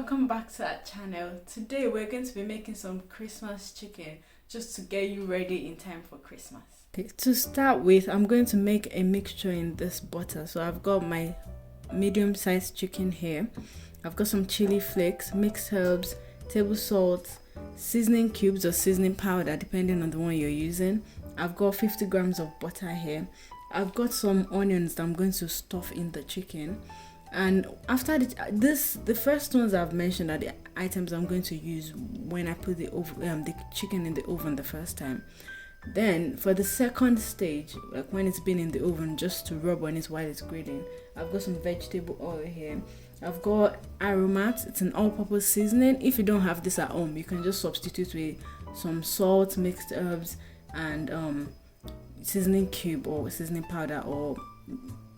welcome back to our channel. Today we're going to be making some Christmas chicken just to get you ready in time for Christmas. Okay, to start with, I'm going to make a mixture in this butter. So I've got my medium-sized chicken here. I've got some chili flakes, mixed herbs, table salt, seasoning cubes or seasoning powder depending on the one you're using. I've got 50 grams of butter here. I've got some onions that I'm going to stuff in the chicken. And after the first ones I've mentioned are the items I'm going to use when I put the chicken in the oven the first time. Then for the second stage, like when it's been in the oven, just to rub on it while it's grilling, I've got some vegetable oil here. I've got aromat. It's an all-purpose seasoning. If you don't have this at home, you can just substitute with some salt, mixed herbs, and seasoning cube or seasoning powder or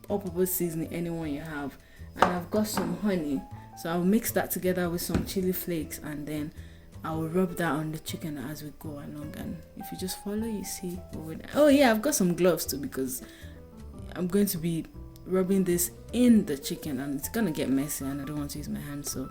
all-purpose seasoning, anyone you have. And I've got some honey, so I'll mix that together with some chili flakes, and then I'll rub that on the chicken as we go along. And if you just follow, you see. Oh yeah, I've got some gloves too because I'm going to be rubbing this in the chicken and it's gonna get messy and I don't want to use my hands. So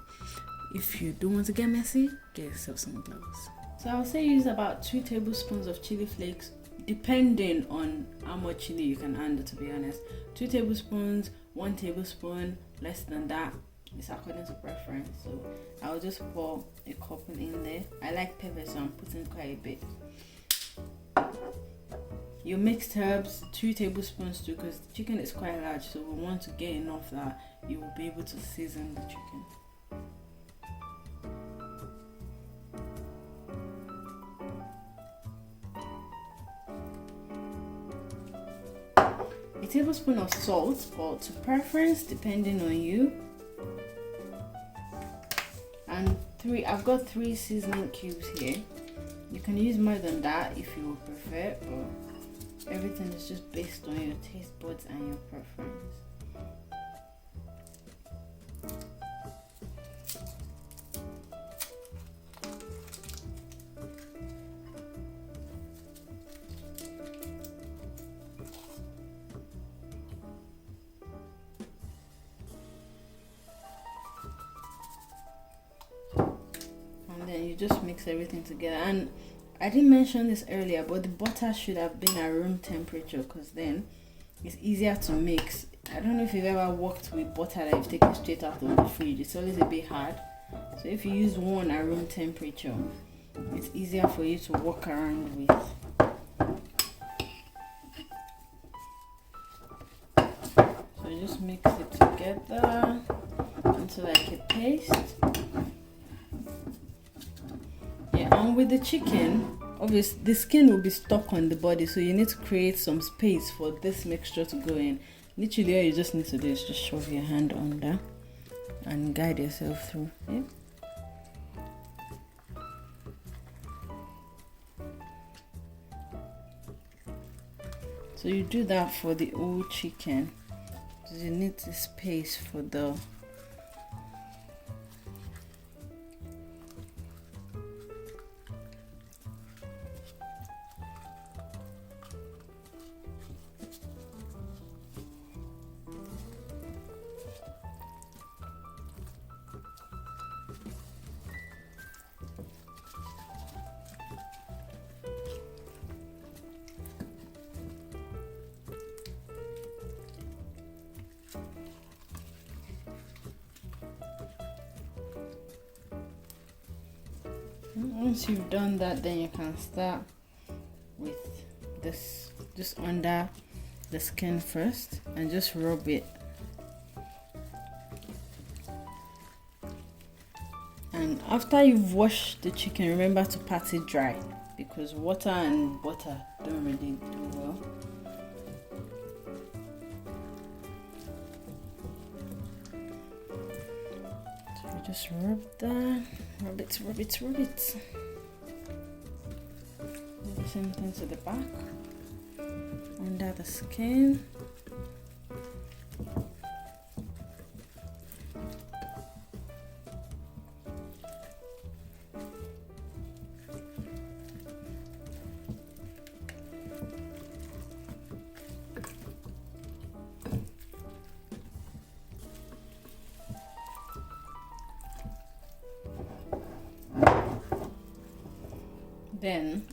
if you don't want to get messy, get yourself some gloves. So I'll say use about 2 tablespoons of chili flakes, depending on how much chili you can handle, to be honest. 2 tablespoons, 1 tablespoon, less than that. It's according to preference. So I'll just pour a couple in there. I like pepper, so I'm putting quite a bit. Your mixed herbs, 2 tablespoons too, because the chicken is quite large, so we want to get enough that you will be able to season the chicken. A tablespoon of salt, or to preference depending on you. And I've got 3 seasoning cubes here. You can use more than that if you would prefer, but everything is just based on your taste buds and your preference. Then you just mix everything together. And I didn't mention this earlier, but the butter should have been at room temperature, because then it's easier to mix. I don't know if you've ever worked with butter that you've taken straight out of the fridge. It's always a bit hard. So if you use one at room temperature, it's easier for you to walk around with. So you just mix it together into like a paste. And with the chicken, obviously the skin will be stuck on the body, so you need to create some space for this mixture to go in. Literally all you just need to do is just shove your hand under and guide yourself through. Yeah? So you do that for the whole chicken. So you need the space for the Once you've done that, then you can start with this, just under the skin first, and just rub it. And after you've washed the chicken, remember to pat it dry, because water and butter don't really do well. So you just rub that. Rub it. Do the same thing to the back, under the skin. Then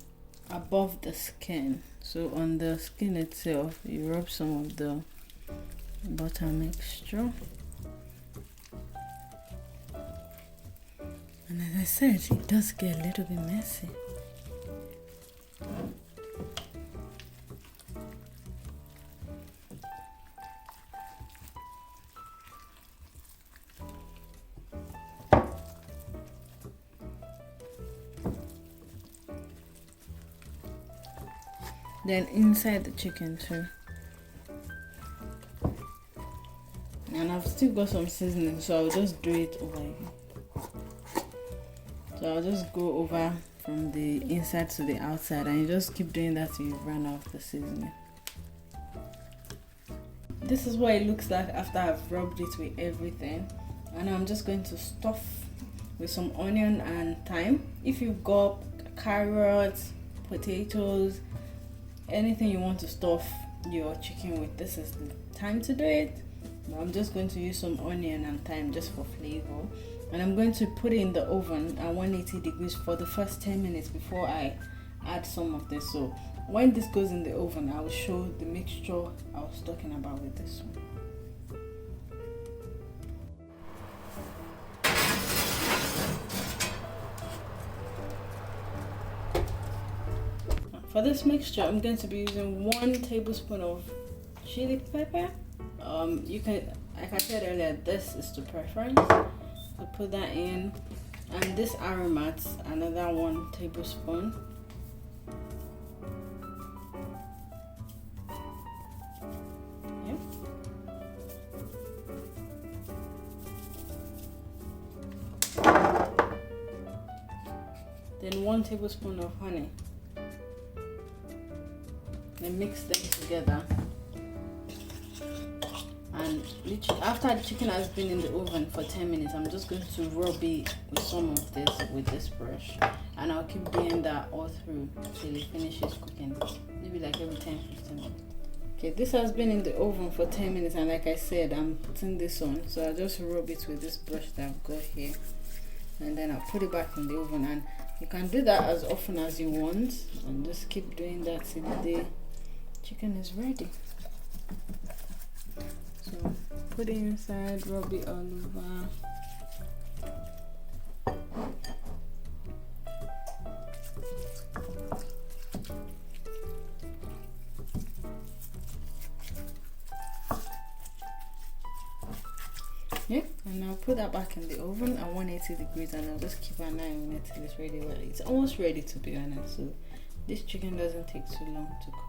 above the skin, so on the skin itself, you rub some of the butter mixture. And as I said, it does get a little bit messy. Then inside the chicken too. And I've still got some seasoning, so I'll just do it over again. So I'll just go over from the inside to the outside, and you just keep doing that till you run out of the seasoning. This is what it looks like after I've rubbed it with everything. And I'm just going to stuff with some onion and thyme. If you've got carrots, potatoes, anything you want to stuff your chicken with, this is the time to do it. I'm just going to use some onion and thyme just for flavor, and I'm going to put it in the oven at 180 degrees for the first 10 minutes before I add some of this. So when this goes in the oven, I will show the mixture I was talking about with this one. For this mixture, I'm going to be using 1 tablespoon of chili pepper. You can, like I said earlier, this is to preference. So put that in, and this aromats, another 1 tablespoon. Yep. Then 1 tablespoon of honey. Then mix them together. And after the chicken has been in the oven for 10 minutes, I'm just going to rub it with some of this with this brush, and I'll keep doing that all through till it finishes cooking, maybe like every 10-15 minutes. Okay, this has been in the oven for 10 minutes, and like I said, I'm putting this on, so I'll just rub it with this brush that I've got here, and then I'll put it back in the oven. And you can do that as often as you want, and just keep doing that till the chicken is ready. So put it inside, rub it all over. Yeah, and I'll put that back in the oven at 180 degrees, and I'll just keep an eye on it till it's ready. Well, it's almost ready, to be honest, so this chicken doesn't take too long to cook.